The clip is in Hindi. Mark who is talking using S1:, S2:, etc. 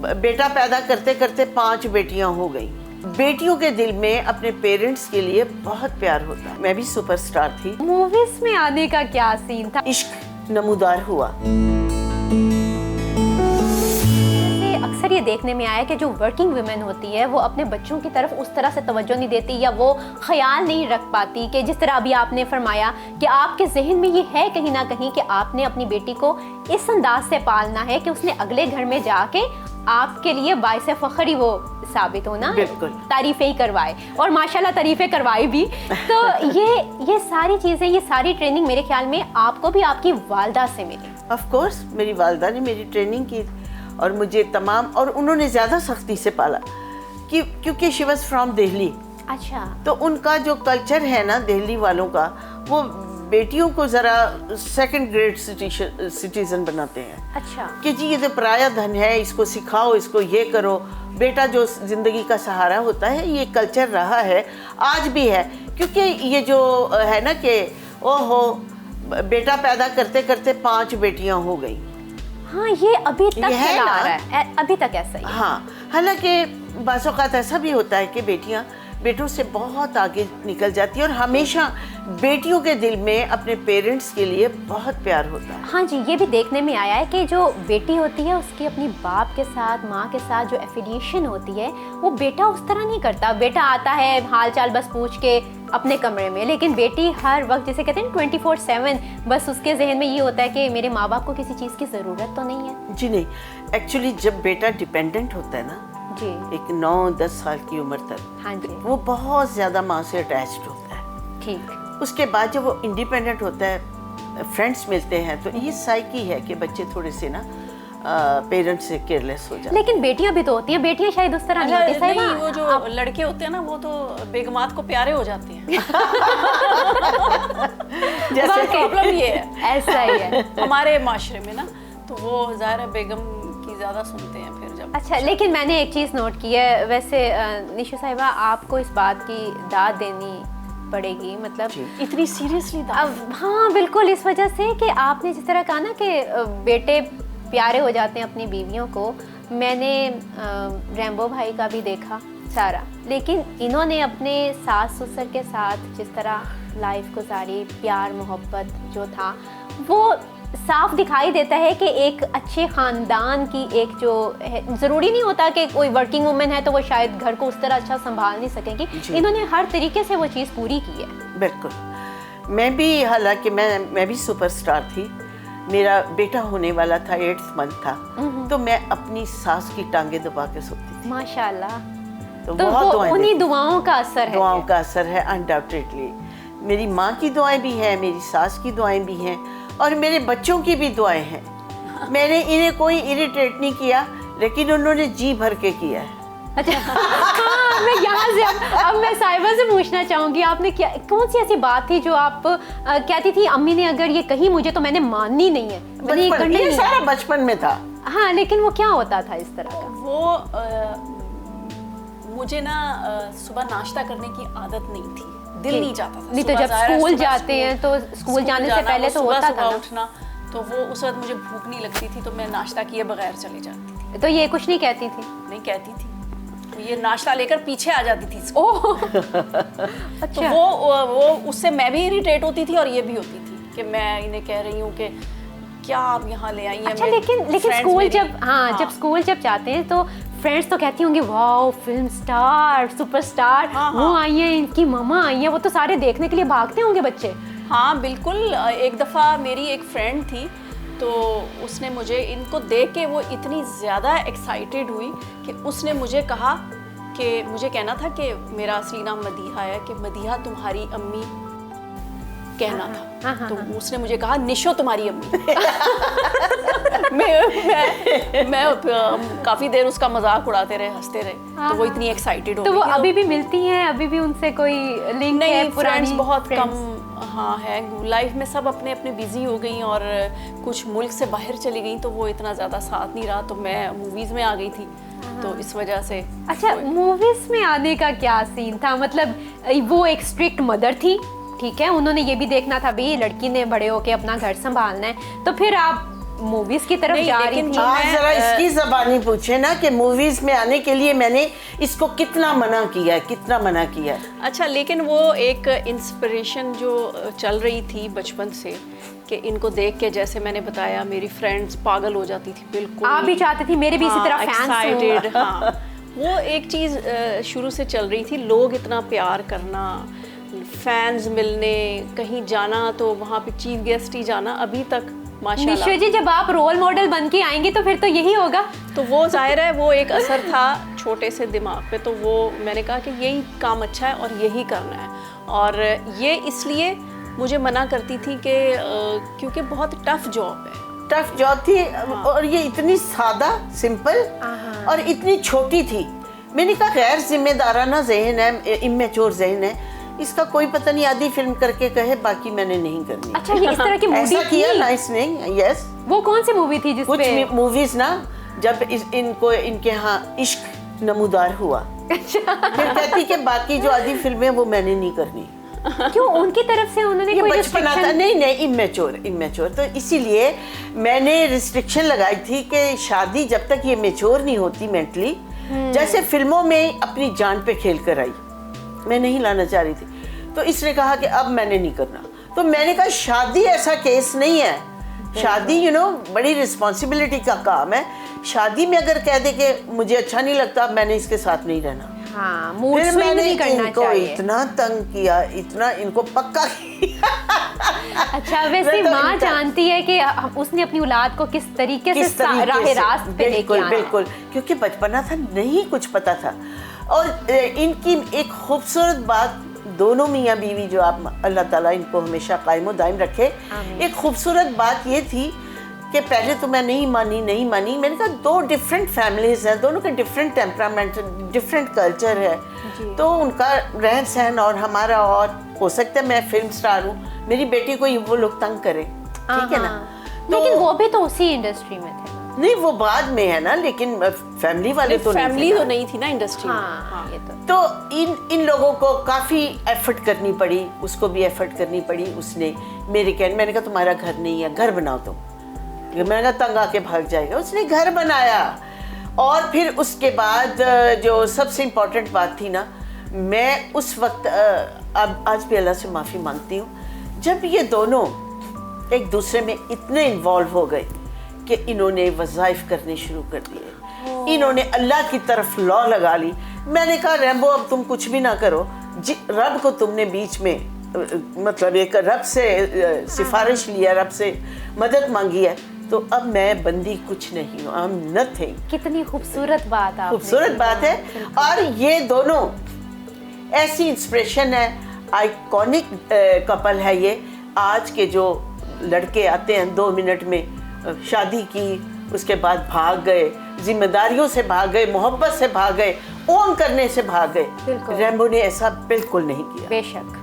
S1: बेटा पैदा करते करते 5 बेटियां हो गई। बेटियों के दिल में अपने पेरेंट्स के लिए बहुत प्यार होता है। मैं भी सुपरस्टार थी।
S2: मूवीज में आने का क्या सीन था?
S1: इश्क नमूदार हुआ।
S2: अक्सर ये देखने में आया कि जो वर्किंग वुमेन होती है वो अपने बच्चों की तरफ उस तरह से तवज्जो नहीं देती या वो ख्याल नहीं रख पाती कि जिस तरह अभी आपने फरमाया कि आपके जहन में ये है कहीं ना कहीं कि आपने अपनी बेटी को इस अंदाज से पालना है कि उसने अगले घर में जाके आपके लिए बाइस फख्र ही वो साबित होना, तारीफें ही करवाए और माशाल्लाह तारीफें करवाई भी। तो ये सारी चीज़ें, ये सारी ट्रेनिंग मेरे ख्याल में आपको भी आपकी वालदा से मिली।
S1: ऑफ कोर्स मेरी वालदा ने मेरी ट्रेनिंग की और मुझे तमाम, और उन्होंने ज़्यादा सख्ती से पाला क्योंकि शी वाज फ्रॉम दिल्ली।
S2: अच्छा।
S1: तो उनका जो कल्चर है ना दिल्ली वालों का, वो बेटियों को ज़रा सेकंड ग्रेड सिटीजन बनाते हैं।
S2: अच्छा।
S1: कि जी ये तो पराया धन है, इसको सिखाओ, इसको ये करो। बेटा जो ज़िंदगी का सहारा होता है, ये कल्चर रहा है, आज भी है। क्योंकि ये जो है ना कि ओहो बेटा पैदा करते करते 5 बेटियां हो गई।
S2: हाँ, ये अभी तक चला आ रहा है, अभी तक ऐसा ही।
S1: हाँ, हालांकि बाज़ औक़ात ऐसा भी होता है कि बेटियां बेटों से बहुत आगे निकल जाती है और हमेशा बेटियों के दिल में अपने पेरेंट्स के लिए बहुत प्यार होता है।
S2: हाँ जी, ये भी देखने में आया है कि जो बेटी होती है उसकी अपनी बाप के साथ, माँ के साथ जो एफिलिएशन होती है वो बेटा उस तरह नहीं करता। बेटा आता है हाल चाल बस पूछ के अपने कमरे में, लेकिन बेटी हर वक्त, जिसे कहते हैं 24/7, बस उसके जहन में ये होता है कि मेरे माँ बाप को किसी चीज़ की ज़रूरत तो नहीं है।
S1: जी नहीं, एक्चुअली जब बेटा डिपेंडेंट होता है ना
S2: जी,
S1: एक 9-10 साल की उम्र तक,
S2: हाँ जी,
S1: वो बहुत ज़्यादा माँ से अटैच्ड होता है।
S2: ठीक।
S1: उसके बाद जब वो इंडिपेंडेंट होता है, फ्रेंड्स मिलते हैं, तो ये साइकी है कि बच्चे थोड़े से ना पेरेंट्स से केयरलेस हो जाते हैं।
S2: लेकिन बेटियां भी तो होती हैं, बेटियां शायद उस तरह नहीं होती।
S3: नहीं, वो जो लड़के होते हैं ना वो तो बेगमात को प्यारे हो जाते हैं। जैसे प्रॉब्लम ये है,
S2: ऐसा ही है
S3: हमारे माशरे में ना, तो वो ज़ाहिर बेगम की ज़्यादा सुनते हैं फिर जब।
S2: अच्छा, लेकिन मैंने एक चीज़ नोट की है, वैसे निशा साहिबा आपको इस बात की दाद देनी पड़ेगी, मतलब
S3: इतनी सीरियसली दाद।
S2: हाँ बिल्कुल, इस वजह से कि आपने जिस तरह कहा ना कि बेटे प्यारे हो जाते हैं अपनी बीवियों को। मैंने रैम्बो भाई का भी देखा सारा, लेकिन इन्होंने अपने सास ससुर के साथ जिस तरह लाइफ गुजारी, प्यार मोहब्बत जो था वो साफ दिखाई देता है कि एक अच्छे ख़ानदान की एक जो है, ज़रूरी नहीं होता कि कोई वर्किंग वुमेन है तो वो शायद घर को उस तरह अच्छा संभाल नहीं सकेंगी। इन्होंने हर तरीके से वो चीज़ पूरी की है।
S1: बिल्कुल, मैं भी, हालांकि मैं भी सुपरस्टार थी। मेरा बेटा होने वाला था, 8th मंथ था, तो मैं अपनी सास की टांगे दबा के सोती थी।
S2: माशाल्लाह।
S1: तो
S2: वो उन्हीं दुआओं का असर है।
S1: दुआओं का असर है अनडाउटेडली। मेरी माँ की दुआएं भी हैं, मेरी सास की दुआएं भी हैं और मेरे बच्चों की भी दुआएं हैं। मैंने इन्हें कोई इरिटेट नहीं किया, लेकिन उन्होंने जी भर के किया है।
S2: अच्छा। हाँ, मैं यहाँ से अब मैं साहिबा से पूछना चाहूँगी, आपने क्या, कौन सी ऐसी बात थी जो आप कहती थी अम्मी ने अगर ये कही मुझे तो मैंने माननी नहीं है, मैंने
S1: ये सारा बचपन में था।
S2: हाँ, लेकिन वो क्या होता था इस तरह का?
S3: वो मुझे ना सुबह नाश्ता करने की आदत नहीं थी, दिल नहीं चाहता था।
S2: नहीं तो जब स्कूल जाते हैं तो स्कूल जाने से पहले तो होता था
S3: उठना, तो वो उस वक्त मुझे भूख नहीं लगती थी तो मैं नाश्ता किए बगैर चली जाती थी।
S2: तो ये कुछ नहीं कहती थी?
S3: नहीं कहती थी, ये नाश्ता लेकर पीछे आ जाती थी।
S2: ओह
S3: अच्छा। तो वो उससे मैं भी इरिटेट होती थी और ये भी होती थी कि मैं इन्हें कह रही हूँ कि क्या आप यहाँ ले आई हैं।
S2: अच्छा, लेकिन स्कूल जब जब स्कूल जब जाते हैं तो फ्रेंड्स तो कहती होंगी वाओ फिल्म स्टार, सुपरस्टार, वो आई हैं, इनकी मम्मा आई हैं, वो तो सारे देखने के लिए भागते होंगे बच्चे।
S3: हाँ बिल्कुल। एक दफ़ा मेरी एक फ्रेंड थी तो उसने मुझे इनको देख के वो इतनी ज़्यादा एक्साइटेड हुई कि उसने मुझे कहा कि मुझे कहना था कि मेरा असली नाम मदीहा है, कि मदीहा तुम्हारी अम्मी कहना था। तो उसने मुझे कहा निशो तुम्हारी अम्मी। मैं काफ़ी देर उसका मजाक उड़ाते रहे, हंसते रहे। तो वो इतनी एक्साइटेड हो गई।
S2: तो वो अभी भी मिलती हैं? अभी भी उनसे कोई लिंक
S3: नहीं
S2: है?
S3: फ्रेंड्स बहुत कम हाँ है। लाइफ में सब अपने अपने बिजी हो गई और कुछ मुल्क से बाहर चली गई, तो वो इतना ज़्यादा साथ नहीं रहा। तो मैं मूवीज़ में आ गई थी, तो इस वजह से।
S2: अच्छा, मूवीज़ में आने का क्या सीन था? मतलब वो एक स्ट्रिक्ट मदर थी, ठीक है, उन्होंने ये भी देखना था भी लड़की ने बड़े होके अपना घर संभालना है, तो फिर आप मूवीज की तरफ
S3: नहीं,
S2: जा रही
S3: लेकिन
S2: थी।
S3: जो
S1: आप
S3: मैं,
S1: जरा इसकी जबानी पूछे ना कि मूवीज में आने के लिए मैंने इसको कितना मना किया है, कितना मना किया है।
S3: अच्छा, लेकिन वो एक इंस्पिरेशन जो चल रही थी बचपन से कि इनको देख के, जैसे मैंने बताया, मेरी फ्रेंड्स पागल हो जाती थी बिल्कुल।
S2: आप भी चाहते थी मेरे भी इसी तरह फैंस
S3: एक्साइटेड, हाँ, वो एक चीज़ शुरू से चल रही थी। लोग इतना प्यार करना, फैंस मिलने, कहीं जाना तो वहाँ पे चीफ गेस्ट ही जाना, अभी तक माशाल्लाह।
S2: निश्चय जी, जब आप रोल मॉडल बन के आएंगे तो फिर तो यही होगा।
S3: तो वो जाहिर है वो एक असर था छोटे से दिमाग पे, तो वो मैंने कहा कि यही काम अच्छा है और यही करना है। और ये इसलिए मुझे मना करती थी कि क्योंकि बहुत टफ जॉब है।
S1: टफ जॉब थी और ये इतनी सादा सिंपल और इतनी छोटी थी। मैंने कहा गैर जिम्मेदाराना जहन है, इमेच्योर जहन है, इसका कोई पता नहीं, आधी फिल्म करके कहे बाकी मैंने नहीं करनी।
S2: अच्छा, ये इस तरह की मूवी
S1: ऐसा किया
S2: थी?
S1: ना इसने, यस।
S2: वो कौन सी मूवी थी
S1: कुछ
S2: जिसपे
S1: मूवीज ना, जब इनको इनके यहाँ इश्क नमूदार हुआ, फिर कहती कि बाकी जो आधी फिल्में वो मैंने नहीं करनी।
S2: क्यों, उनकी तरफ से उन्होंने
S1: ये
S2: कोई
S1: बचपना था,
S2: restriction?
S1: नहीं इमेच्योर, तो इसीलिए मैंने रिस्ट्रिक्शन लगाई थी कि शादी जब तक ये मेच्योर नहीं होती मेंटली, जैसे फिल्मों में अपनी जान पे खेल कर आई, मैं नहीं लाना चाह रही थी। तो इसने कहा कि अब मैंने नहीं करना। तो मैंने कहा शादी ऐसा केस नहीं है, शादी बड़ी रिस्पॉन्सिबिलिटी का काम है। शादी में अगर कह दे कि मुझे अच्छा नहीं लगता, मैंने इसके साथ नहीं रहना।
S2: हाँ, मूड
S1: फिर
S2: स्विंग
S1: मैंने
S2: नहीं करना
S1: इनको
S2: चाहिए।
S1: इतना तंग किया, इतना इनको पक्का किया।
S2: अच्छा, वैसे
S1: मैं तो
S2: माँ
S1: इनका-
S2: जानती है कि उसने अपनी औलाद को किस तरीके
S1: किस
S2: से
S1: तरीके
S2: राह
S1: से,
S2: रास्त पे लेके
S1: बिल्कुल
S2: आना है।
S1: बिल्कुल, क्योंकि बचपना था, नहीं कुछ पता था। और इनकी एक खूबसूरत बात, दोनों मियाँ बीवी जो आप अल्लाह ताला इनको हमेशा कायम दायम रखे, एक खूबसूरत बात ये थी कि पहले तो मैं नहीं मानी। मैंने कहा दो डिफरेंट फैमिलीज हैं, दोनों के डिफरेंट टेम्परामेंट, डिफरेंट कल्चर है, तो उनका रहन सहन और हमारा, और हो सकता है मैं फिल्म स्टार हूँ, मेरी बेटी को वो लोग तंग करें, ठीक है ना।
S2: लेकिन वो भी तो उसी इंडस्ट्री में थे।
S1: नहीं, वो बाद में है ना, लेकिन फैमिली वाले तो नहीं
S3: फैमिली
S1: थे
S3: तो
S1: ना।
S3: नहीं थी ना इंडस्ट्री में।
S2: हाँ, ये तो।
S1: तो इन लोगों को काफ़ी एफर्ट करनी पड़ी, उसको भी एफर्ट करनी पड़ी। उसने मैंने कहा तुम्हारा घर नहीं है, घर बनाओ तुम। मैंने कहा तंग आके भाग जाएगा। उसने घर बनाया। और फिर उसके बाद जो सबसे इम्पोर्टेंट बात थी ना, मैं उस वक्त अब आज भी अल्लाह से माफ़ी मांगती हूँ, जब ये दोनों एक दूसरे में इतने इन्वॉल्व हो गए कि इन्होंने वज़ाइफ करने शुरू कर दिए, इन्होंने अल्लाह की तरफ लौ लगा ली। मैंने कहा रैम्बो अब तुम कुछ भी ना करो, रब को तुमने बीच में मतलब एक रब से सिफारिश लिया, रब से मदद मांगी है, तो अब मैं बंदी कुछ नहीं हूँ, आई एम नथिंग।
S2: कितनी खूबसूरत बात आपने
S1: खूबसूरत
S2: की।
S1: बात है। और ये दोनों ऐसी इंस्पिरेशन है, आइकॉनिक कपल है ये। आज के जो लड़के आते हैं 2 मिनट में शादी की, उसके बाद भाग गए, जिम्मेदारियों से भाग गए, मोहब्बत से भाग गए, ओन करने से भाग गए।
S2: बिल्कुल।
S1: रैम्बो ने ऐसा बिल्कुल नहीं किया।
S2: बेशक।